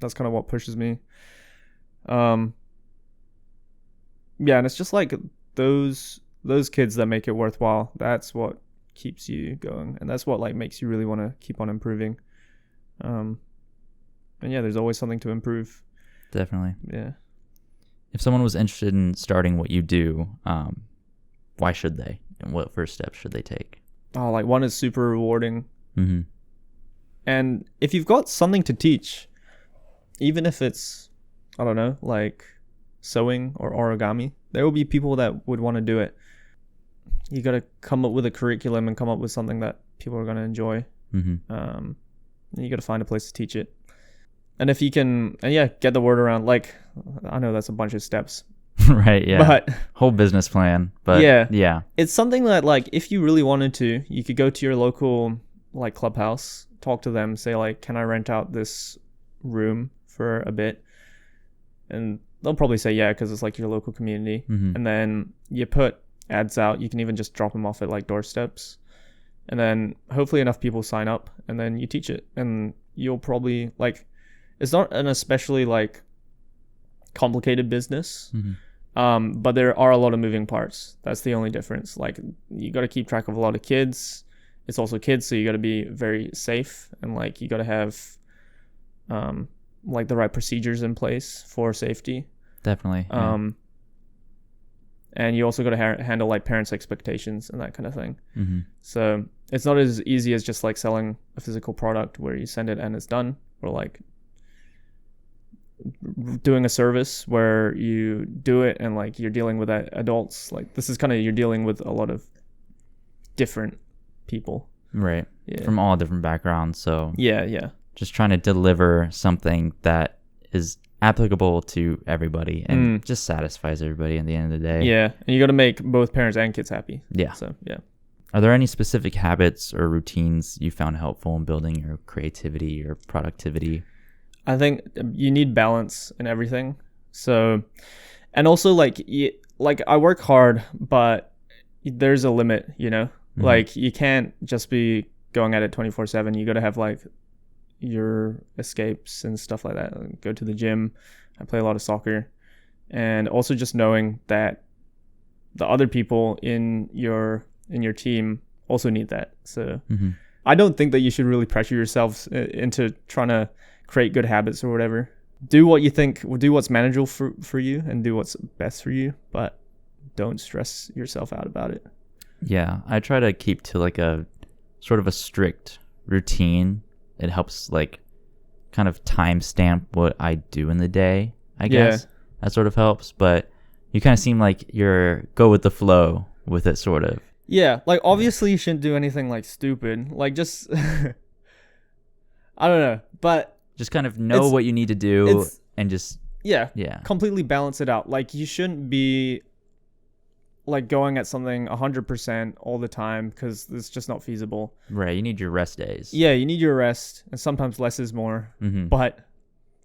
that's kind of what pushes me. Yeah, and it's just like those kids that make it worthwhile. That's what keeps you going, and that's what like makes you really want to keep on improving. And yeah, there's always something to improve. Definitely. Yeah. If someone was interested in starting what you do, why should they, and what first steps should they take? Oh, like one is super rewarding. And if you've got something to teach, even if it's, I don't know, like sewing or origami, there will be people that would want to do it. You got to come up with a curriculum and come up with something that people are going to enjoy. And you got to find a place to teach it. And if you can, get the word around. Like, I know that's a bunch of steps. Right, yeah. But whole business plan. But yeah. It's something that, like, if you really wanted to, you could go to your local, like, clubhouse, talk to them, say, like, can I rent out this room for a bit? And they'll probably say yeah, because it's like your local community. And then you put ads out. You can even just drop them off at like doorsteps, and then hopefully enough people sign up, and then you teach it, and you'll probably like, it's not an especially like complicated business, but there are a lot of moving parts. That's the only difference. Like, you got to keep track of a lot of kids. It's also kids, so you got to be very safe, and like you got to have like the right procedures in place for safety. Definitely. And you also got to handle like parents' expectations and that kind of thing. So it's not as easy as just like selling a physical product where you send it and it's done, or like doing a service where you do it and like you're dealing with adults. Like, this is kind of, you're dealing with a lot of different people, right? From all different backgrounds. So yeah, just trying to deliver something that is applicable to everybody and just satisfies everybody at the end of the day. Yeah, and you got to make both parents and kids happy. Yeah. So yeah. Are there any specific habits or routines you found helpful in building your creativity or productivity? I think you need balance in everything. So, and also like I work hard, but there's a limit, you know. Like, you can't just be going at it 24/7. You got to have like your escapes and stuff like that. Go to the gym. I play a lot of soccer, and also just knowing that the other people in your team also need that. So I don't think that you should really pressure yourselves into trying to create good habits or whatever. Do what you think, do what's manageable for you, and do what's best for you, but don't stress yourself out about it. Yeah, I try to keep to like a sort of a strict routine. It helps like kind of timestamp what I do in the day, I guess. That sort of helps, but you kind of seem like you're go with the flow with it, sort of. Yeah, like obviously you shouldn't do anything like stupid. Like, just I don't know, but just kind of know what you need to do and just completely balance it out. Like, you shouldn't be like going at something 100% all the time, because it's just not feasible. Right, you need your rest days. Yeah, you need your rest, and sometimes less is more. But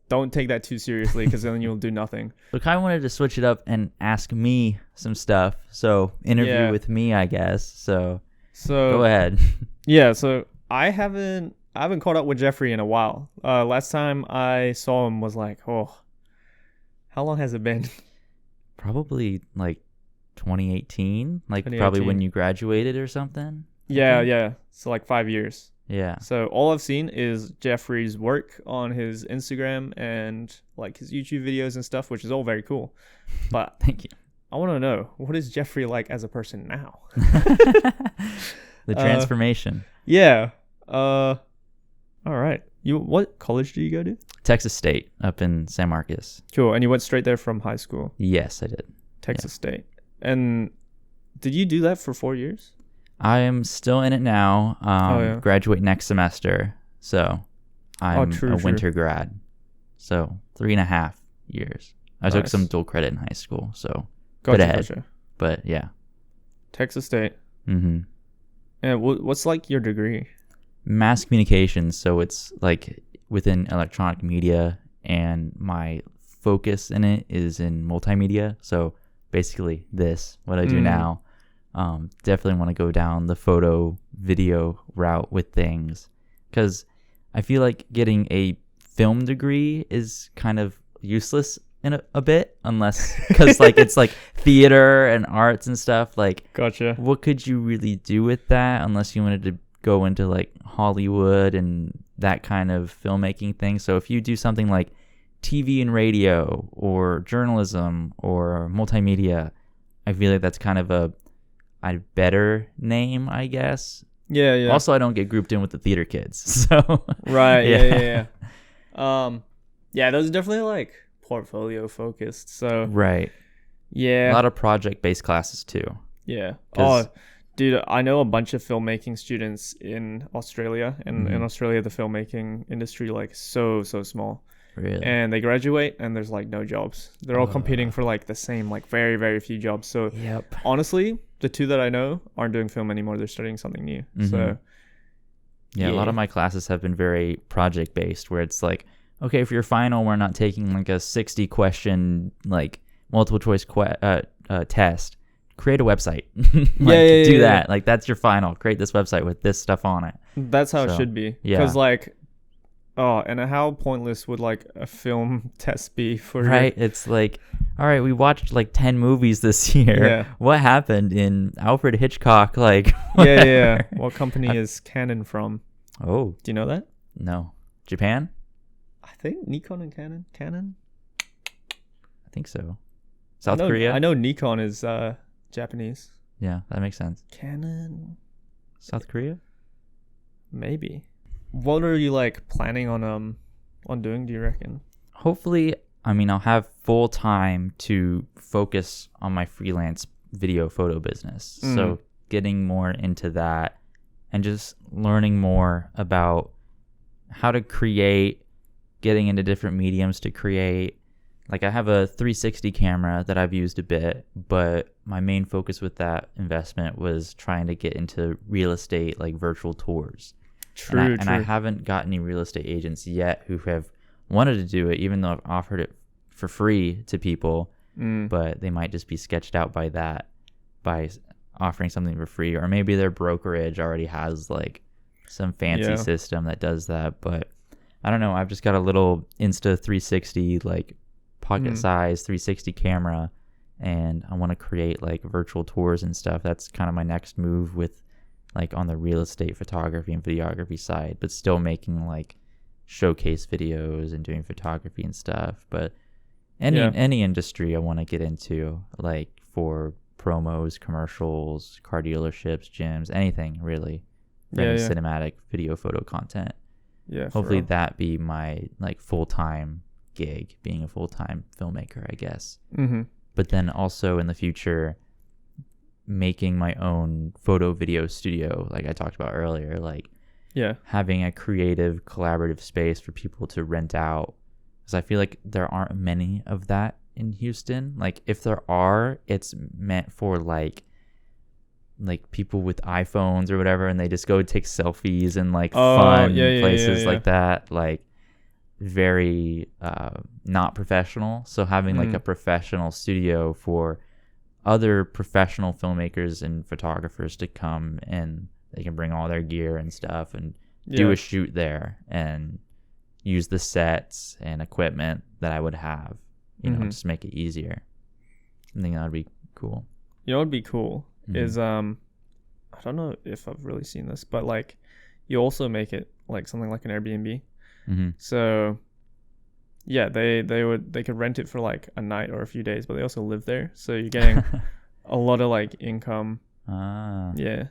don't take that too seriously, because then you'll do nothing. Look, I wanted to switch it up and ask me some stuff. So interview with me, I guess. So go ahead. Yeah, so I haven't I haven't caught up with Jeffrey in a while. Last time I saw him was like, oh, how long has it been? Probably like 2018, like 2018. probably when you graduated or something. Yeah. So like 5 years. Yeah. So all I've seen is Jeffrey's work on his Instagram and like his YouTube videos and stuff, which is all very cool. But Thank you. I want to know, what is Jeffrey like as a person now? The transformation. Yeah. All right. What college do you go to? Texas State up in San Marcos. Cool. And you went straight there from high school? Yes, I did. Texas State. And did you do that for 4 years? I am still in it now. Graduate next semester. So I'm a winter grad. So 3.5 years. I took some dual credit in high school. So Gotcha. But yeah. Texas State. Mm-hmm. And what's like your degree? Mass communications. So it's like within electronic media, and my focus in it is in multimedia. So basically what I do now. Definitely want to go down the photo video route with things, because I feel like getting a film degree is kind of useless in a bit, unless because like it's like theater and arts and stuff. Like, gotcha. What could you really do with that unless you wanted to go into like Hollywood and that kind of filmmaking thing? So if you do something like TV and radio or journalism or multimedia, I feel like that's kind of a better name, I guess. Yeah. Also, I don't get grouped in with the theater kids, so right. Yeah. Yeah, those are definitely like portfolio focused. So right. Yeah. A lot of project-based classes too. Yeah. Oh, dude, I know a bunch of filmmaking students in Australia, and in Australia the filmmaking industry like so small. Really? And they graduate and there's like no jobs. They're all competing for like the same, like very, very few jobs. So honestly, the two that I know aren't doing film anymore. They're studying something new. So yeah, a lot of my classes have been very project based, where it's like, okay, for your final, we're not taking like a 60 question, like multiple choice test. Create a website. Do that. Like that's your final. Create this website with this stuff on it. That's how it should be. Yeah. Because like, and how pointless would like a film test be for It's like, all right, we watched like 10 movies this year. Yeah. What happened in Alfred Hitchcock? Like, yeah. What company is Canon from? Oh, do you know that? No. Japan? I think Nikon and Canon. I think so. South Korea? I know Nikon is Japanese. Yeah, that makes sense. Canon. South Korea? Maybe. What are you like planning on doing, do you reckon? Hopefully, I mean, I'll have full time to focus on my freelance video photo business. So getting more into that and just learning more about how to create, getting into different mediums to create. Like I have a 360 camera that I've used a bit, but my main focus with that investment was trying to get into real estate, like virtual tours. True. I haven't got any real estate agents yet who have wanted to do it, even though I've offered it for free to people, but they might just be sketched out by offering something for free, or maybe their brokerage already has like some fancy system that does that. But I don't know. I've just got a little Insta 360, like pocket size 360 camera, and I want to create like virtual tours and stuff. That's kind of my next move with like on the real estate photography and videography side, but still making like showcase videos and doing photography and stuff. But any industry I want to get into, like for promos, commercials, car dealerships, gyms, anything really, any cinematic video photo content. Yeah, hopefully that be my like full-time gig, being a full-time filmmaker, I guess. But then also in the future, making my own photo video studio, like I talked about earlier, like having a creative collaborative space for people to rent out, because I feel like there aren't many of that in Houston. Like if there are, it's meant for like people with iPhones or whatever, and they just go take selfies and like fun places like that, like very not professional. So having like a professional studio for other professional filmmakers and photographers to come, and they can bring all their gear and stuff and do a shoot there and use the sets and equipment that I would have, you know, just make it easier. I think that would be cool. You know what would be cool is I don't know if I've really seen this, but like you also make it like something like an Airbnb. So yeah, they could rent it for like a night or a few days, but they also live there, so you're getting a lot of like income. Yeah.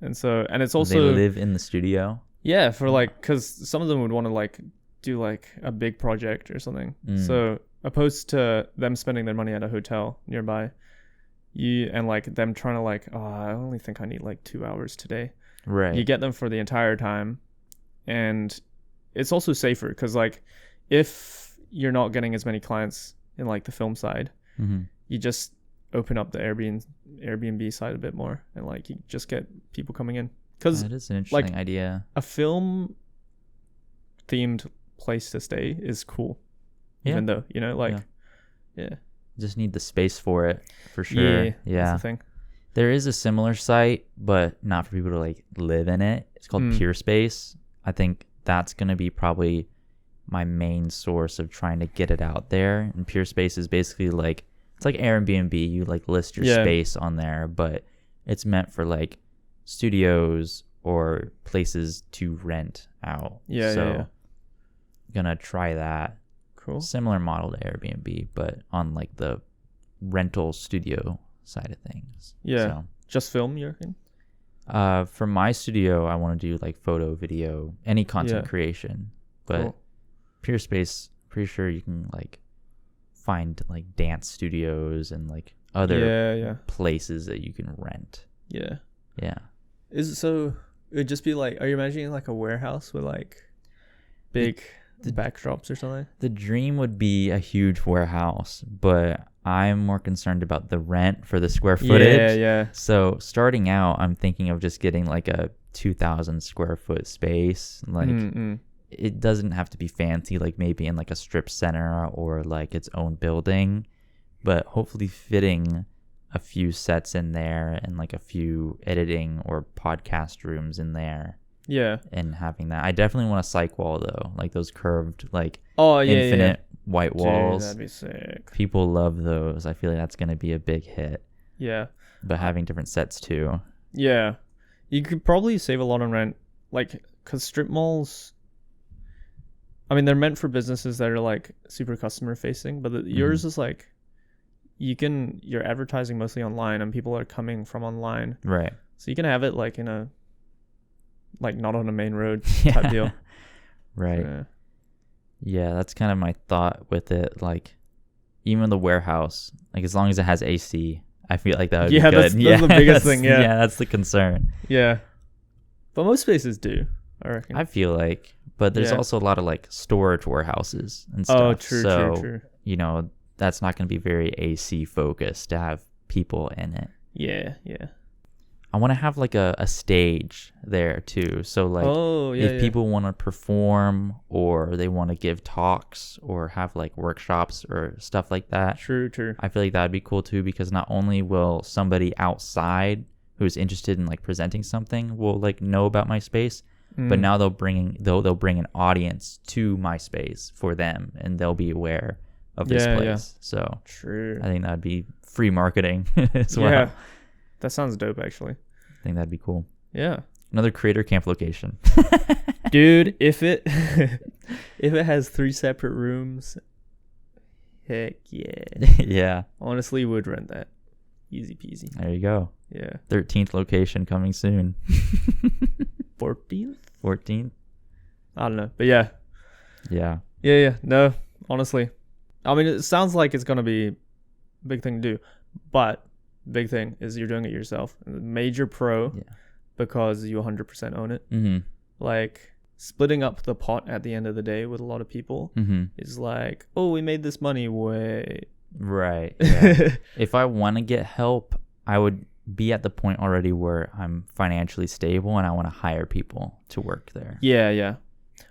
And it's also they live in the studio. Yeah, for like, because some of them would want to like do like a big project or something. So opposed to them spending their money at a hotel nearby, and like them trying to like, oh, I only think I need like 2 hours today. Right. You get them for the entire time, and it's also safer because like if you're not getting as many clients in like the film side, you just open up the Airbnb side a bit more, and like you just get people coming in. Because that is an interesting idea. A film themed place to stay is cool, even though, you know, like, yeah. Just need the space for it, for sure. Yeah. That's the thing. There is a similar site, but not for people to like live in it. It's called Pure Space. I think that's going to be probably my main source of trying to get it out there. And Pure Space is basically like, it's like Airbnb. You like list your space on there, but it's meant for like studios or places to rent out. Gonna try that. Cool. Similar model to Airbnb, but on like the rental studio side of things. Just film, you reckon? For my studio, I want to do like photo, video, any content creation. But Pure Space, pretty sure you can like find like dance studios and like other places that you can rent. Yeah. Is it so? It would just be like, are you imagining like a warehouse with like big backdrops or something? The dream would be a huge warehouse, but I'm more concerned about the rent for the square footage. Yeah. So starting out, I'm thinking of just getting like a 2,000 square foot space. Like it doesn't have to be fancy, like maybe in like a strip center or like its own building, but hopefully fitting a few sets in there and like a few editing or podcast rooms in there. Yeah. And having that. I definitely want a cyc wall though, like those curved like infinite white walls. Dude, that'd be sick. People love those. I feel like that's going to be a big hit. Yeah. But having different sets too. Yeah. You could probably save a lot on rent, like, because strip malls, I mean, they're meant for businesses that are like super customer facing, but yours is like, you're advertising mostly online and people are coming from online. Right. So you can have it like in a, like not on a main road type deal. Right. Yeah, that's kind of my thought with it. Like, even the warehouse, like as long as it has AC, I feel like that would be good. That's the biggest thing. Yeah, that's the concern. Yeah, but most places do, I reckon. I feel like, but there's also a lot of like storage warehouses and stuff. Oh, true. You know, that's not going to be very AC focused to have people in it. Yeah. I want to have like a stage there too. So like if people want to perform or they want to give talks or have like workshops or stuff like that. True. I feel like that'd be cool too, because not only will somebody outside who's interested in like presenting something will like know about my space, but now they'll bring an audience to my space for them and they'll be aware of this place. Yeah. So true. I think that'd be free marketing as well. Yeah. That sounds dope, actually. I think that'd be cool. Yeah. Another creator camp location. Dude, if it has 3 separate rooms, heck yeah. Yeah. Honestly, would rent that. Easy peasy. There you go. Yeah. 13th location coming soon. 14th? I don't know. But yeah. Yeah. No, honestly. I mean, it sounds like it's going to be a big thing to do. But big thing is you're doing it yourself. Major pro because you 100% own it. Mm-hmm. Like, splitting up the pot at the end of the day with a lot of people is like, oh, we made this money. Wait. Right. Yeah. If I want to get help, I would be at the point already where I'm financially stable and I want to hire people to work there. Yeah.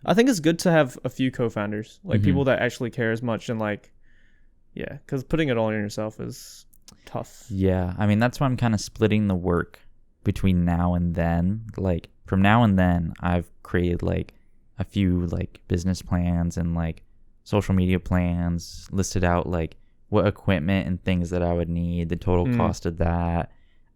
I think it's good to have a few co-founders, like people that actually care as much and like, yeah, because putting it all on yourself is tough. Yeah. I mean, that's why I'm kind of splitting the work between now and then, like from now and then, I've created like a few like business plans and like social media plans, listed out like what equipment and things that I would need, the total cost of that,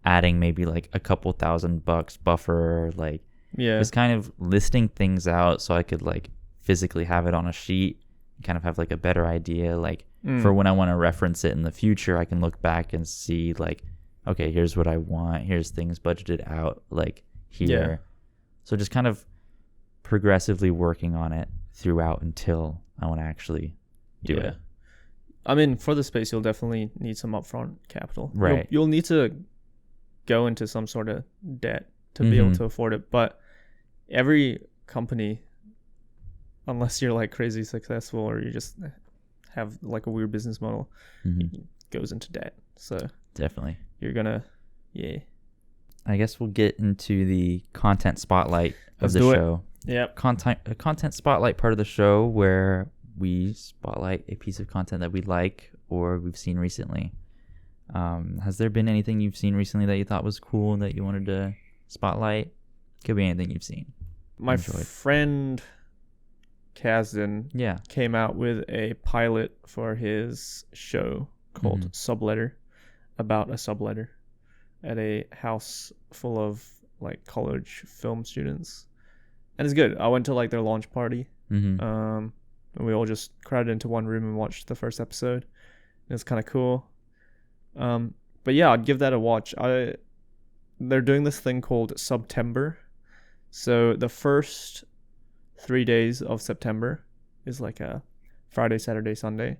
adding maybe like a couple $1,000 buffer, like just kind of listing things out so I could like physically have it on a sheet and kind of have like a better idea, like for when I want to reference it in the future, I can look back and see like, okay, here's what I want, here's things budgeted out like here. So just kind of progressively working on it throughout until I want to actually do it. I mean, for the space, you'll definitely need some upfront capital. Right. You'll need to go into some sort of debt to be able to afford it. But every company, unless you're like crazy successful or you just have like a weird business model, goes into debt. So definitely. You're going to, I guess we'll get into the content spotlight of the show. Yep. Content spotlight part of the show where we spotlight a piece of content that we like or we've seen recently. Has there been anything you've seen recently that you thought was cool that you wanted to spotlight? Could be anything you've seen. My friend Kazdan came out with a pilot for his show called Subletter, about a subletter at a house full of like college film students. And it's good. I went to like their launch party. And we all just crowded into one room and watched the first episode. It was kind of cool. But yeah, I'd give that a watch. They're doing this thing called September. So the first 3 days of September is like a Friday, Saturday, Sunday.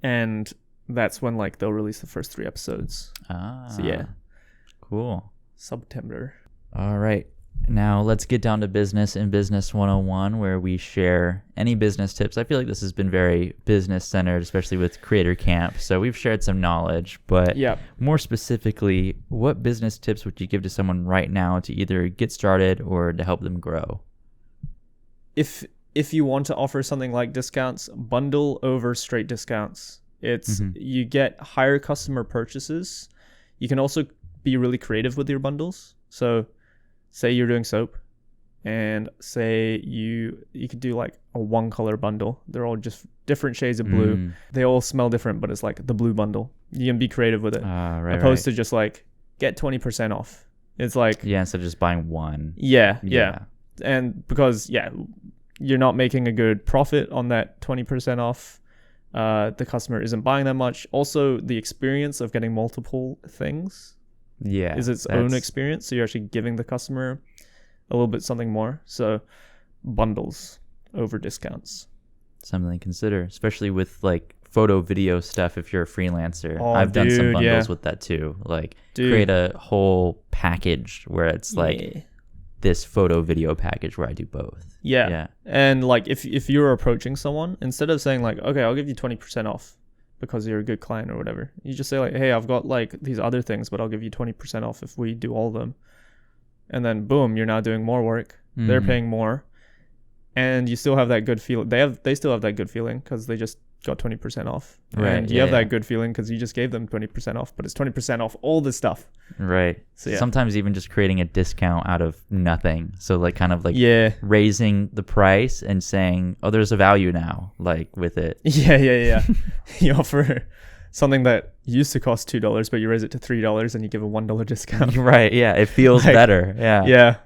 And that's when like they'll release the first 3 episodes. So yeah. Cool. September. All right. Now let's get down to business in Business 101, where we share any business tips. I feel like this has been very business centered, especially with Creator Camp. So we've shared some knowledge, but more specifically, what business tips would you give to someone right now to either get started or to help them grow? If you want to offer something like discounts, bundle over straight discounts. It's you get higher customer purchases. You can also be really creative with your bundles. So say you're doing soap and say you could do like a 1-color bundle. They're all just different shades of blue. They all smell different, but it's like the blue bundle. You can be creative with it. Opposed to just like get 20% off. It's like instead of just buying one. Yeah. And because you're not making a good profit on that 20% off. The customer isn't buying that much. Also, the experience of getting multiple things is its own experience. So you're actually giving the customer a little bit something more. So bundles over discounts. Something to consider, especially with like photo video stuff. If you're a freelancer, I've done some bundles with that too. Like create a whole package where it's like this photo video package where I do both. Yeah. And like if you're approaching someone, instead of saying like, okay, I'll give you 20% off because you're a good client or whatever, you just say like, hey, I've got like these other things, but I'll give you 20% off if we do all of them. And then boom, you're now doing more work. They're paying more. And you still have that good feeling. They still have that good feeling because they just got 20% off. Right. And you have that good feeling because you just gave them 20% off, but it's 20% off all this stuff. Right. So sometimes even just creating a discount out of nothing. So like kind of like raising the price and saying, oh, there's a value now, like with it. Yeah. You offer something that used to cost $2, but you raise it to $3 and you give a $1 discount. Right. Yeah. It feels better. Yeah. Yeah.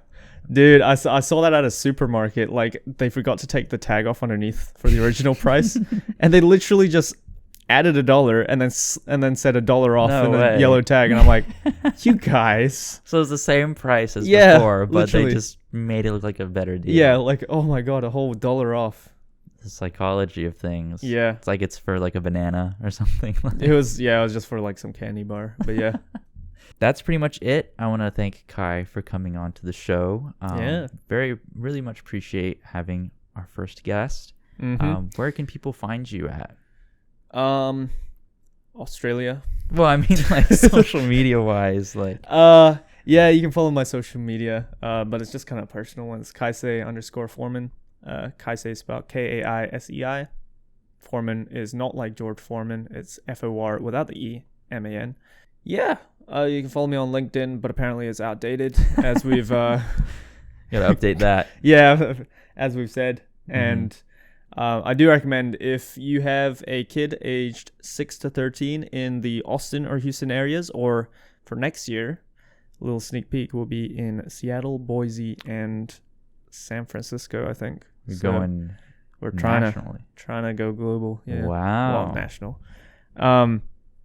Dude, I saw that at a supermarket. Like, they forgot to take the tag off underneath for the original price, and they literally just added $1 and then said $1 off in the yellow tag. And I'm like, you guys. So it's the same price as before, but literally. They just made it look like a better deal. Yeah, like, oh my god, a whole $1 off. The psychology of things. Yeah, it's like it's for like a banana or something. It was just for like some candy bar, but yeah. That's pretty much it. I want to thank Kai for coming on to the show. Really much appreciate having our first guest. Where can people find you at? Australia. Well, I mean, like social media wise, like. Yeah, you can follow my social media, but it's just kind of personal. It's Kaisei_Forman. Kaisei is spelled Kaisei. Forman is not like George Foreman. It's FOR without the E, MAN. Yeah, You can follow me on LinkedIn, but apparently it's outdated, as we've gotta update that. Yeah, as we've said. And I do recommend, if you have a kid aged 6 to 13 in the Austin or Houston areas, or for next year, a little sneak peek, will be in Seattle, Boise, and San Francisco, I think. We're trying to go global. Yeah. Wow. Well, national.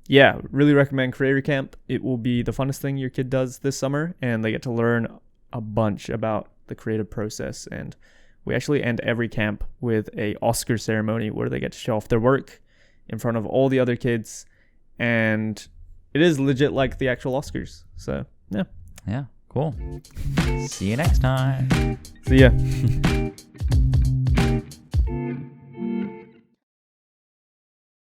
Yeah, really recommend Creator Camp. It will be the funnest thing your kid does this summer, and they get to learn a bunch about the creative process. And we actually end every camp with a Oscar ceremony where they get to show off their work in front of all the other kids, and it is legit like the actual Oscars. So yeah, cool. See you next time. See ya.